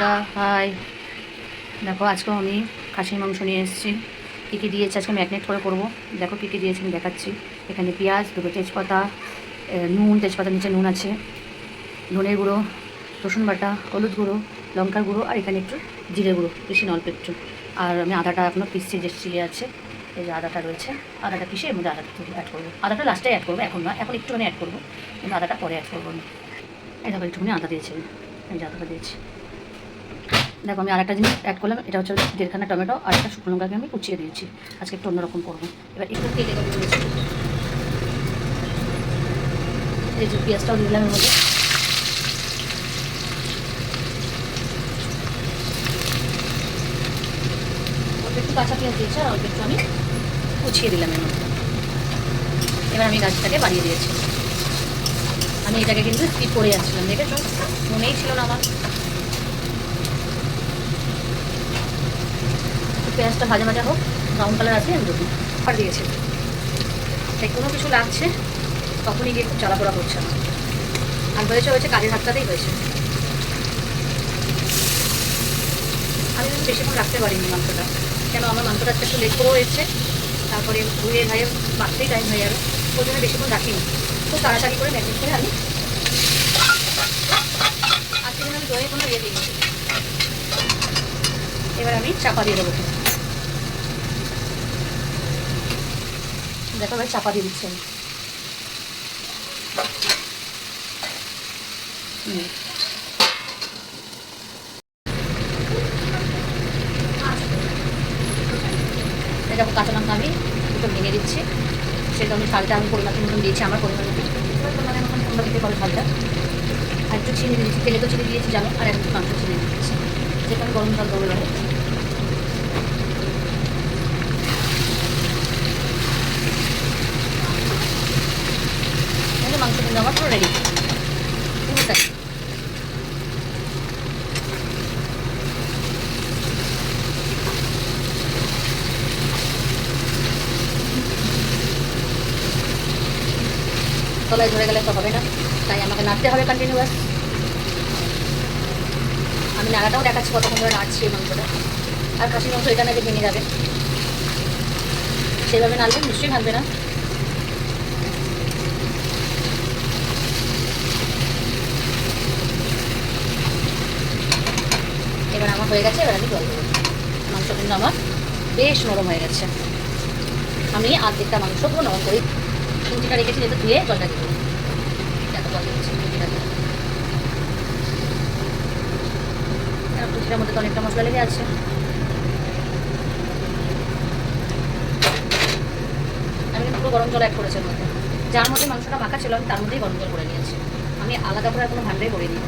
বন্ধুরা, হাই। দেখো আজকে আমি খাসির মাংস নিয়ে এসেছি। কী কী দিয়েছি আজকে ম্যারিনেট করে করবো। দেখো কী কী দিয়েছি আমি দেখাচ্ছি। এখানে পেঁয়াজ, দুটো তেজপাতা, নুন, তেজপাতার নিচে নুন আছে, ধনের গুঁড়ো, রসুন বাটা, হলুদ গুঁড়ো, লঙ্কার গুঁড়ো, আর এখানে একটু জিরে গুঁড়ো, বেশি না অল্প একটু। আর আমি আদাটা এখনও পিসছি, যে চিলে আছে, এই যে আদাটা রয়েছে, আদাটা পিসে এর মধ্যে আদাটা অ্যাড করবো। আদাটা লাস্টে অ্যাড করবো, এখন না, এখন একটুখানি অ্যাড করবো, কিন্তু আদাটা পরে অ্যাড করবো না। এই দেখো একটুখানি আদা দিয়েছি, এই যে আদাটা দিয়েছি। দেখো আমি আরেকটা জিনিস অ্যাড করলাম, এটা হচ্ছে 1.5খানা টমেটো আর একটা শুকনো লঙ্কাকে আমি কুচিয়ে দিয়েছি। আজকে একটু অন্যরকম করবো। এবার একটু তেলে দিয়েছি, এই যে পেঁয়াজটাও দিলাম এর মধ্যে। অল্প একটু কাঁচা পেঁয়াজ দিয়েছি আর অল্প একটু আমি কুচিয়ে দিলাম এর মধ্যে। এবার আমি গাছটাকে বাড়িয়ে দিয়েছি। আমি এটাকে কিন্তু স্কিপ করে যাচ্ছিলাম, দেখেছো, মনেই ছিল না আমার। পেঁয়াজটা ভাজা ভাজা হোক, ব্রাউন কালার আছে, আমি দেবো। আর দিয়েছি, তাই কোনো কিছু লাগছে তখনই গিয়ে খুব জ্বালাপোড়া করছে আমার। আর হয়েছে কাজের হাতটাতেই হয়েছে। আমি কিন্তু বেশিক্ষণ রাখতে পারিনি মাংসটা, কেন আমার মাংসটা একটু লেট করেও এসছে, তারপরে ধুয়ে ভাইয়ে মাখতেই টাইম হয়ে যাবে, ওই জন্য বেশিক্ষণ রাখিনি। খুব তাড়াতাড়ি করে ম্যারিনেট করে আমি আজকে দিন আমি দইয়ে কোনো ইয়ে দিই। এবার আমি চাপা দিয়ে দেবো। দেখো ভাই, চাপা দিয়ে দিচ্ছি আমি। দেখো কাঁচা লঙ্কা আমি দুটো ভেঙে দিচ্ছি, সেটা আমি ঝালটা আমি পরিমাণ মতন দিয়েছি, আমার পরিমাণ মতন, পরিমাণের মতন তোমরা দিতে পারো ঝালটা। আর একটু চিনি দিয়েছি, তেলে তো চিনি দিয়েছি জানো, আর একটু মাংস চিনি দিয়েছি, যেটা আমি গরম জল দেবো এবারে। মাংস কিন্তু আমার পুরো রেডি, পুরোটাই। তলায় ধরে গেলে তো হবে না, তাই আমাকে নাড়তে হবে কন্টিনিউয়াস। আমি নাড়াটাও দেখাচ্ছি কতক্ষণ ধরে নাড়ছি এই মাংসটা। আর খাসির মাংস এটা নাকি ভেঙে যাবে, সেভাবে নাড়লে নিশ্চয়ই ভাঙবে না। এবার আমার হয়ে গেছে, এবার আমি জল দেবো। মাংস কিন্তু আমার বেশ নরম হয়ে গেছে। আমি আর্ধেকটা মাংস পুরো নরম করে কুচিটা রেখেছি, যেটা ধুয়ে জলটা দিয়ে দেবো। এত জল দিচ্ছি কুচিটা দিয়ে, কুচিটার মধ্যে তো অনেকটা মশলা লেগে আছে। আমি কিন্তু পুরো গরম জল অ্যাড করেছি এর মধ্যে, যার মধ্যে মাংসটা মাখা ছিল আমি তার মধ্যেই গরম জল করে নিয়েছি। আমি আলাদা করে আর কোনো ভান্ডাই করিনি।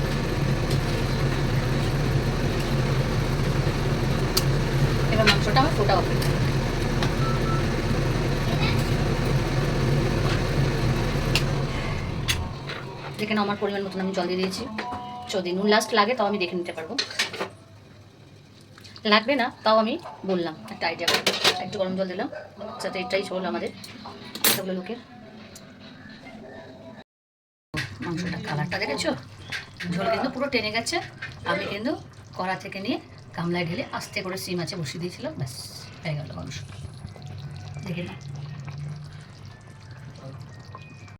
এবার মাংসটা আমার ফোটা হবে। দেখে না আমার পরিমাণ মতন আমি জল দিয়ে দিয়েছি। যদি নুন লাস্ট লাগে তাও আমি দেখে নিতে পারবো, লাগবে না তাও আমি বললাম একটা আইডিয়া করে একটু গরম জল দিলাম, যাতে এটাই ঝোল আমাদের এতগুলো লোকের। মাংসটা কালারটা দেখেছো, ঝোল কিন্তু পুরো টেনে গেছে। আমি কিন্তু কড়া থেকে নিয়ে গামলায় ঢেলে আস্তে করে সিম আছে বসিয়ে দিয়েছিলাম, ব্যাস হয়ে গেল মাংস। দেখে না।